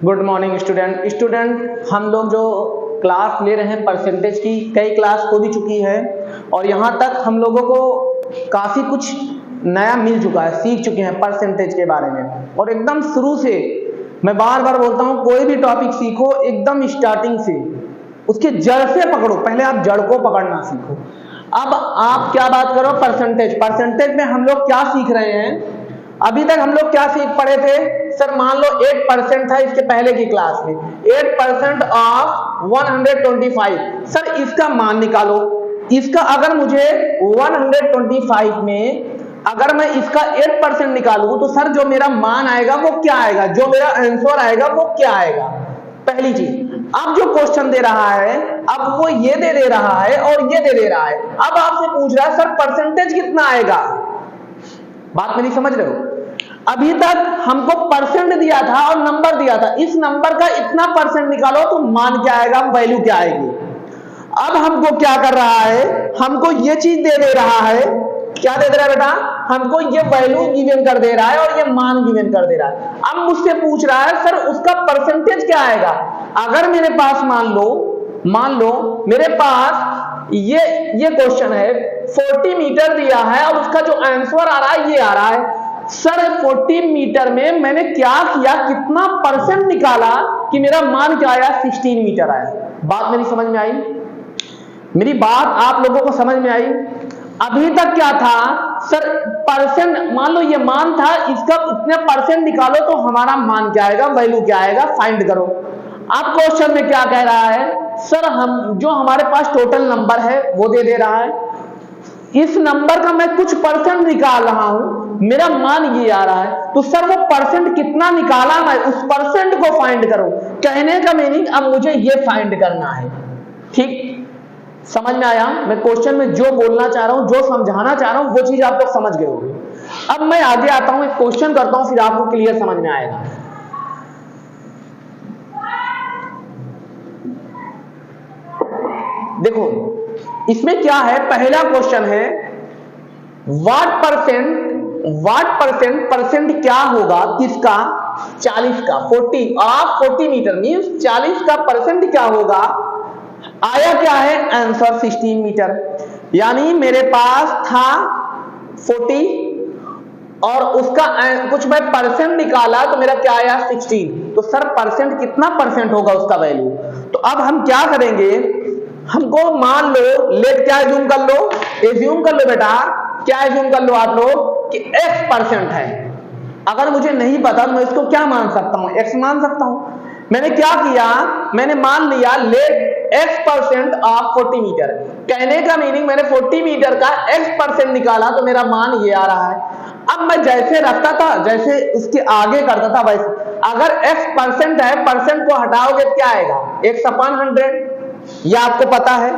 Good morning student हम लोग जो क्लास ले रहे हैं परसेंटेज की, कई क्लास हो भी चुकी है और यहाँ तक हम लोगों को काफ़ी कुछ नया मिल चुका है, सीख चुके हैं परसेंटेज के बारे में। और एकदम शुरू से मैं बार बार बोलता हूँ, कोई भी टॉपिक सीखो एकदम स्टार्टिंग से उसके जड़ से पकड़ो, पहले आप जड़ को पकड़ना सीखो। अब आप क्या बात करो परसेंटेज में हम लोग क्या सीख रहे हैं? अभी तक हम लोग क्या सीख पढ़े थे सर? मान लो 8% था इसके पहले की क्लास में, 8% ऑफ 125। सर इसका मान निकालो। इसका अगर मुझे 125 में अगर मैं इसका 8% निकालूं तो सर जो मेरा मान आएगा वो क्या आएगा, जो मेरा आंसर आएगा वो क्या आएगा? पहली चीज। अब जो क्वेश्चन दे रहा है, अब वो ये दे रहा है और ये दे रहा है। अब आपसे पूछ रहा है सर परसेंटेज कितना आएगा? बात मेरी समझ रहे हो? अभी तक हमको परसेंट दिया था और नंबर दिया था, इस नंबर का इतना परसेंट निकालो तो मान क्या आएगा, वैल्यू क्या आएगी। अब हमको क्या कर रहा है, हमको ये चीज दे रहा है। क्या दे रहा है बेटा? हमको ये वैल्यू गिवन कर दे रहा है और ये मान गिवन कर दे रहा है। अब मुझसे पूछ रहा है सर उसका परसेंटेज क्या आएगा। अगर मेरे पास मान लो मेरे पास ये क्वेश्चन है, 40 मीटर दिया है और उसका जो आंसर आ रहा है ये आ रहा है। सर 40 मीटर में मैंने क्या किया, कितना परसेंट निकाला कि मेरा मान क्या आया, 16 मीटर आया। बात मेरी समझ में आई? मेरी बात आप लोगों को समझ में आई? अभी तक क्या था सर, परसेंट मान लो ये मान था, इसका इतने परसेंट निकालो तो हमारा मान क्या आएगा, वैल्यू क्या आएगा, फाइंड करो। अब क्वेश्चन में क्या कह रहा है सर, हम जो हमारे पास टोटल नंबर है वो दे रहा है, इस नंबर का मैं कुछ परसेंट निकाल रहा हूं, मेरा मान ये आ रहा है, तो सर वो परसेंट कितना निकाला मैं उस परसेंट को फाइंड करो। कहने का मीनिंग अब मुझे ये फाइंड करना है। ठीक समझ में आया? मैं क्वेश्चन में जो बोलना चाह रहा हूं, जो समझाना चाह रहा हूं, वो चीज आप लोग समझ गए होंगे। अब मैं आगे आता हूं, एक क्वेश्चन करता हूं, फिर आपको क्लियर समझ में आएगा। देखो इसमें क्या है, पहला क्वेश्चन है व्हाट परसेंट क्या होगा किसका, 40 का। 40 मीटर मींस 40 का परसेंट क्या होगा। आया क्या है आंसर 16 मीटर, यानी मेरे पास था 40 और उसका कुछ मैं परसेंट निकाला तो मेरा क्या आया 16। तो सर परसेंट कितना परसेंट होगा उसका वैल्यू। तो अब हम क्या करेंगे, हमको मान लो लेट क्या एज्यूम कर लो, एज्यूम कर लो बेटा, क्या एज्यूम कर लो आप लोग कि x% है। अगर मुझे नहीं पता तो मैं इसको क्या मान सकता हूं, x मान सकता हूं। मैंने क्या किया, मैंने मान लिया लेट x% ऑफ 40 मीटर। कहने का मीनिंग मैंने 40 मीटर का x% निकाला तो मेरा मान ये आ रहा है। अब मैं जैसे रखता था, जैसे उसके आगे करता था वैसे, अगर x% है, परसेंट को हटाओगे तो क्या आएगा, x/100। यह आपको पता है,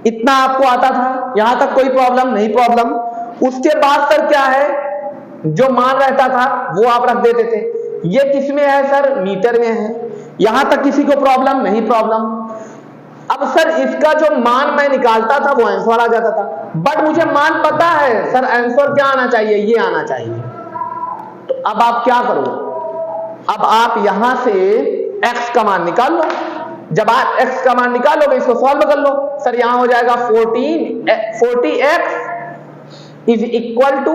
इतना आपको आता था, यहां तक कोई प्रॉब्लम नहीं। प्रॉब्लम उसके बाद सर क्या है, जो मान रहता था वो आप रख देते थे। ये किस में है सर, मीटर में है। यहां तक किसी को प्रॉब्लम नहीं? प्रॉब्लम। अब सर इसका जो मान मैं निकालता था वो आंसर आ जाता था, बट मुझे मान पता है सर आंसर क्या आना चाहिए, ये आना चाहिए। तो अब आप क्या करो, अब आप यहां से x का मान निकाल लो। जब आप x का मान निकालोगे इसको सॉल्व कर लो। सर यहां हो जाएगा 40x इज इक्वल टू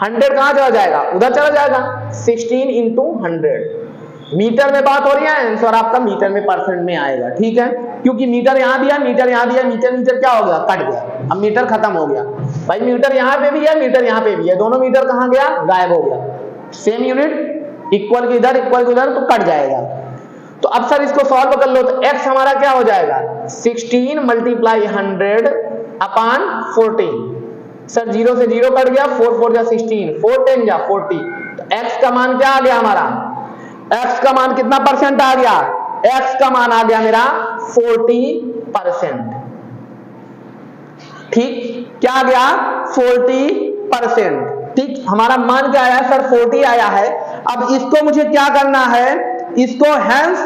100, कहां चला जाएगा, उधर चला जाएगा, 16 इंटू 100। मीटर में बात हो रही है, आंसर आपका मीटर में परसेंट में आएगा। ठीक है, क्योंकि मीटर यहां दिया, मीटर यहां दिया, मीटर क्या हो गया, कट गया। अब मीटर खत्म हो गया भाई, मीटर यहां पे भी है, मीटर यहां पे भी है, दोनों मीटर कहां गया, गायब हो गया। सेम यूनिट, इक्वल के इधर इक्वल के उधर, तो कट जाएगा। तो अब सर इसको सॉल्व कर लो तो x हमारा क्या हो जाएगा, 16 मल्टीप्लाई 100 अपॉन 14। सर 0 से 0 कट गया, 4 4 जा 16, 4 10 जा 40। तो x का मान क्या आ गया हमारा, x का मान कितना परसेंट आ गया, x का मान आ गया मेरा 40%। ठीक, क्या आ गया 40%। ठीक, हमारा मान क्या आया सर, 40 आया है। अब इसको मुझे क्या करना है, इसको हैंस,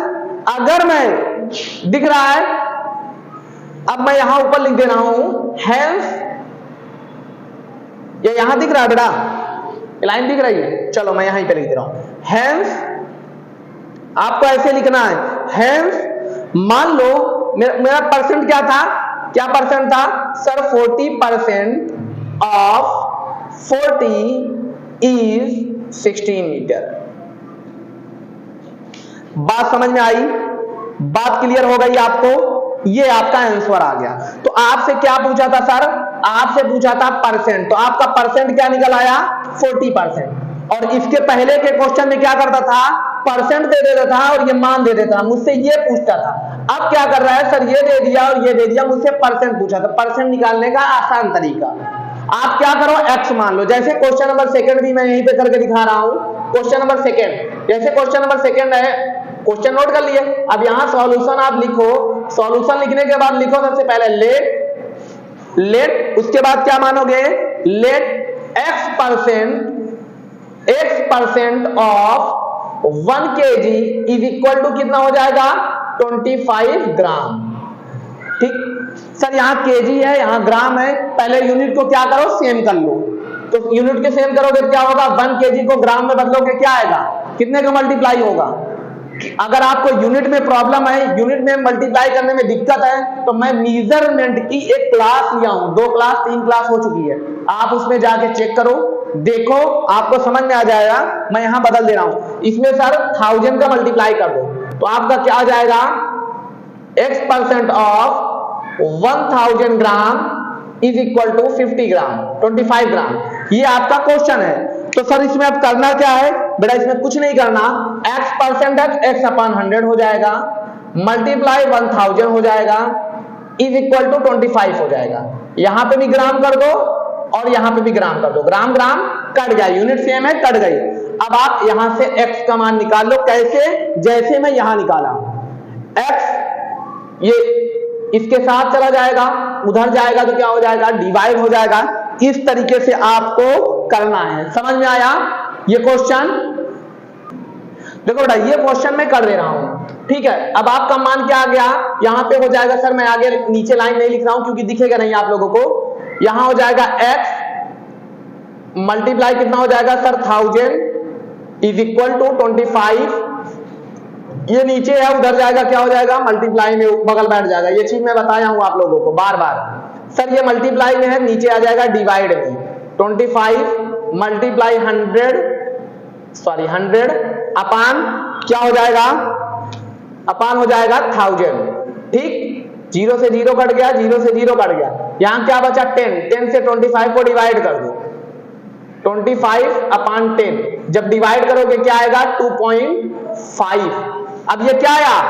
अगर मैं दिख रहा है, अब मैं यहां ऊपर लिख दे रहा हूं हैंस, ये यहां दिख रहा है बेटा, लाइन दिख रही है, चलो मैं यहां पे लिख दे रहा हूं हैंस आपको ऐसे लिखना है, हेंस मान लो मेरा परसेंट क्या था, क्या परसेंट था सर, 40% ऑफ 40 इज 16 मीटर। बात समझ में आई, बात क्लियर हो गई आपको, ये आपका आंसर आ गया। तो आपसे क्या पूछा था सर, आपसे पूछा था परसेंट, तो आपका परसेंट क्या निकल आया 40%। और इसके पहले के क्वेश्चन में क्या करता था, परसेंट दे देता था और ये मान दे देता था, मुझसे ये पूछता था। अब क्या कर रहा है सर, ये दे दिया और ये दे दिया, मुझसे परसेंट पूछा था। परसेंट निकालने का आसान तरीका, आप क्या करो, x मान लो। जैसे क्वेश्चन नंबर सेकंड भी मैं यहीं पे करके दिखा रहा हूं, क्वेश्चन नंबर सेकंड, जैसे क्वेश्चन नंबर सेकंड है, क्वेश्चन नोट कर लिए। अब यहां सॉल्यूशन आप लिखो, सॉल्यूशन लिखने के बाद लिखो सबसे पहले लेट, उसके बाद क्या मानोगे, let x percent of 1 kg is equal to कितना हो जाएगा 25 ग्राम। ठीक सर, यहाँ केजी है यहाँ ग्राम है, पहले यूनिट को क्या करो सेम कर लो। तो यूनिट के सेम करोगे क्या होगा, 1 kg को ग्राम में बदलोगे क्या आएगा, कितने का मल्टीप्लाई होगा। अगर आपको यूनिट में प्रॉब्लम है, यूनिट में मल्टीप्लाई करने में दिक्कत है, तो मैं मेजरमेंट की एक क्लास लिया हूं, 2 क्लास 3 क्लास हो चुकी है, आप उसमें जाके चेक करो, देखो आपको समझ में आ जाएगा। मैं यहां बदल दे रहा हूं, इसमें सर 1000 का मल्टीप्लाई कर दो, तो आपका क्या आ जाएगा, x percent of 1000 gram is equal to 50 gram 25 ग्राम। ये आपका क्वेश्चन है। तो सर इसमें अब करना क्या है बेटा, इसमें कुछ नहीं करना, x परसेंट x अपॉन 100 हो जाएगा, मल्टीप्लाई 1000 हो जाएगा, इज इक्वल टू 25 हो जाएगा। यहां पे भी ग्राम कर दो और यहां पे भी ग्राम कर दो, ग्राम ग्राम कट गया, यूनिट सेम है कट गई। अब आप यहां से x का मान निकाल लो, कैसे, जैसे मैं यहां निकाला, x ये इसके साथ चला जाएगा, उधर जाएगा तो क्या हो जाएगा, डिवाइड हो जाएगा। इस तरीके से आपको करना है, समझ में आया ये क्वेश्चन। देखो बेटा ये क्वेश्चन मैं कर दे रहा हूं, ठीक है। अब आपका मान क्या आ गया, यहां पे हो जाएगा सर, मैं आगे नीचे लाइन नहीं लिख रहा हूं क्योंकि दिखेगा नहीं आप लोगों को। यहां हो जाएगा x मल्टीप्लाई कितना हो जाएगा सर 1000 इज इक्वल टू 25, ये नीचे है उधर जाएगा क्या हो जाएगा, मल्टीप्लाई में बगल बैठ जाएगा। ये चीज मैं बताया हूं आप लोगों को बार बार, सर ये मल्टीप्लाई में है, नीचे आ जाएगा डिवाइड में, 25 मल्टीप्लाई 100 अपान क्या हो जाएगा, अपान हो जाएगा 1000। ठीक, 0 से 0 कट गया, 0 से 0 कट गया, यहां क्या बचा 10 से 25 को डिवाइड कर दो, 25 अपान 10, जब डिवाइड करोगे क्या आएगा 2.5। अब ये क्या आया,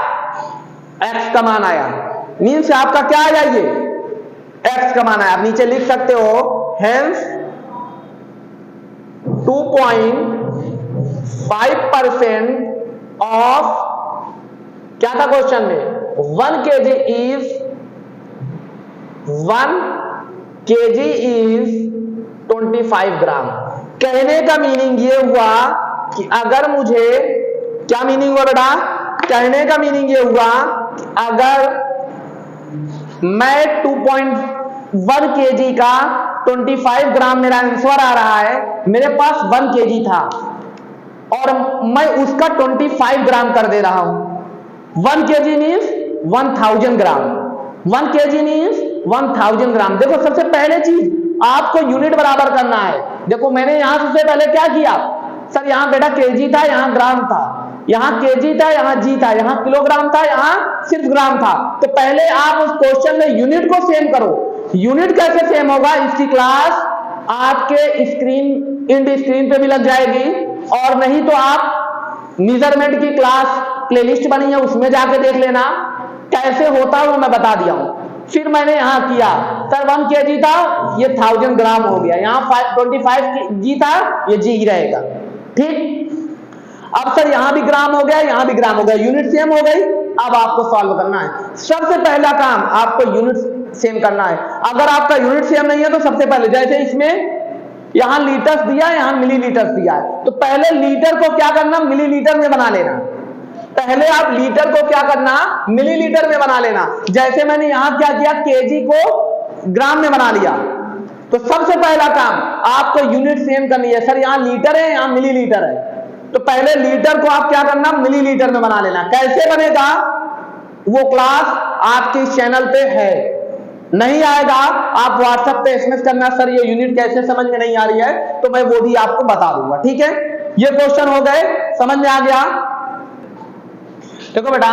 x का मान आया, मीन्स आपका क्या आया, ये x का मान आया। आप नीचे लिख सकते हो, हेंस 2.5% ऑफ, क्या था क्वेश्चन में, 1 kg इज 25 ग्राम। कहने का मीनिंग ये हुआ कि अगर मुझे, क्या मीनिंग हुआ बेटा, कहने का मीनिंग ये हुआ अगर मैं 2.1 kg का 25 ग्राम मेरा आंसर आ रहा है, मेरे पास 1 kg था और मैं उसका 25 ग्राम कर दे रहा हूं। 1 kg मीन्स 1000 ग्राम, 1 kg मीन्स 1000 ग्राम। देखो सबसे पहले चीज आपको यूनिट बराबर करना है। देखो मैंने यहां सबसे पहले क्या किया सर, यहां बेटा kg था, यहां ग्राम था, यहां kg था, यहां g था, यहां किलोग्राम था, यहां सिर्फ ग्राम था। तो पहले आप उस क्वेश्चन में यूनिट को सेम करो। यूनिट कैसे सेम होगा, इसकी क्लास आपके स्क्रीन, इंड स्क्रीन पे भी लग जाएगी, और नहीं तो आप मेजरमेंट की क्लास प्लेलिस्ट बनी है उसमें जाके देख लेना कैसे होता है, वो मैं बता दिया हूं। फिर मैंने यहां किया सर 1 kg था, ये 1000 ग्राम हो गया, यहां 25 g था, ये g ही रहेगा। ठीक, अब सर यहां भी ग्राम हो गया, यहां भी ग्राम हो गया, यूनिट सेम हो गई। अब आपको सॉल्व करना है, सबसे पहला काम आपको यूनिट सेम करना है। अगर आपका यूनिट सेम नहीं है तो सबसे पहले, जैसे इसमें यहां लीटर्स दिया, यहां मिलीलीटर्स दिया है, तो पहले लीटर को क्या करना, मिलीलीटर में बना लेना। पहले आप लीटर को क्या करना, मिलीलीटर में बना लेना। जैसे मैंने यहां क्या किया, केजी को ग्राम में बना लिया। तो सबसे पहला काम आपको यूनिट सेम करनी है। सर यहां लीटर है, यहां मिलीलीटर है, तो पहले लीटर को आप क्या करना, मिलीलीटर में बना लेना। कैसे बनेगा, वो क्लास आपके इस चैनल पे है, नहीं आएगा आप व्हाट्सएप पे एसएमएस करना, सर ये यूनिट कैसे समझ में नहीं आ रही है, तो मैं वो भी आपको बता दूंगा। ठीक है, ये क्वेश्चन हो गए, समझ में आ गया। देखो बेटा,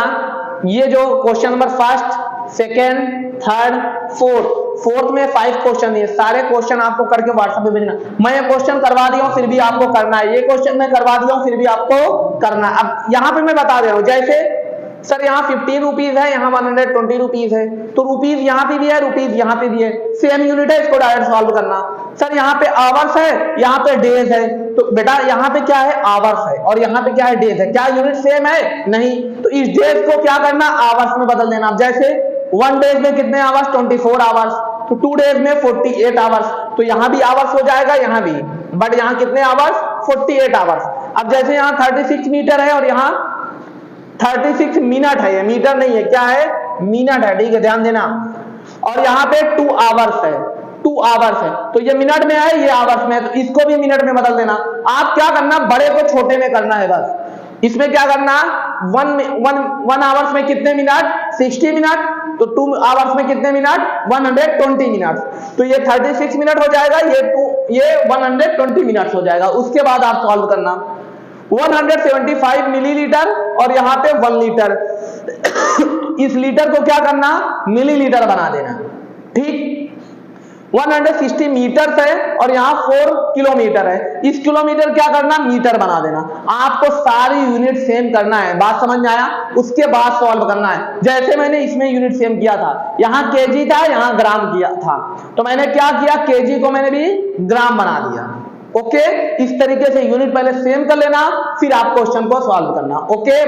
ये जो question number first, second, third, fourth में 5 क्वेश्चन दिए, सारे क्वेश्चन आपको करके व्हाट्सएप पे भेजना। मैं ये क्वेश्चन करवा दिया हूं फिर भी आपको करना है, ये क्वेश्चन मैं करवा दिया हूं फिर भी आपको करना है। अब यहां पे मैं बता दे रहा हूं, जैसे सर यहाँ 15 रुपीज है, यहाँ 120 रुपीज है, तो रुपीज यहाँ पे भी है, रुपीज यहाँ पे भी है, सेम यूनिट है, इसको डायरेक्ट सॉल्व करना। सर यहाँ पे आवर्स है, यहाँ पे डेज है, तो बेटा यहाँ पे क्या है, आवर्स है, और यहाँ पे क्या है, डेज है, क्या यूनिट सेम है, नहीं, तो इस डेज को क्या करना, आवर्स में बदल देना। जैसे 1 डेज में कितने आवर्स, 24 आवर्स, तो 2 डेज में 48 आवर्स, तो यहाँ भी आवर्स हो जाएगा, यहाँ भी, बट यहाँ कितने आवर्स, 48 आवर्स। अब जैसे यहाँ 36 मीटर है और यहाँ 36 मिनट है, ये मीटर नहीं है, क्या है, मिनट है, ठीक है, ध्यान देना। और यहाँ पे 2 आवर्स है, 2 आवर्स है, तो ये मिनट में है, ये आवर्स में है, तो इसको भी मिनट में बदल देना। आप क्या करना, बड़े को छोटे में करना है बस। इसमें क्या करना, 1 आवर्स में कितने मिनट, 60 मिनट, तो 2 आवर्स में कितने मिनट, 120 मिनट, तो ये 36 मिनट हो जाएगा, ये 120 मिनट हो जाएगा। उसके बाद आप सॉल्व करना, 175 मिलीलीटर और यहाँ पे 1 लीटर, इस लीटर को क्या करना, मिलीलीटर बना देना। ठीक, 160 मीटर है और यहाँ 4 किलोमीटर है, इस किलोमीटर क्या करना, मीटर बना देना। आपको सारी यूनिट सेम करना है, बात समझ में आया, उसके बाद सॉल्व करना है। जैसे मैंने इसमें यूनिट सेम किया था, यहाँ केजी था, यहाँ ग्राम किया था, तो मैंने क्या किया, केजी को मैंने भी ग्राम बना दिया। ओके, इस तरीके से यूनिट पहले सेम कर लेना, फिर आप क्वेश्चन को सॉल्व करना। ओके।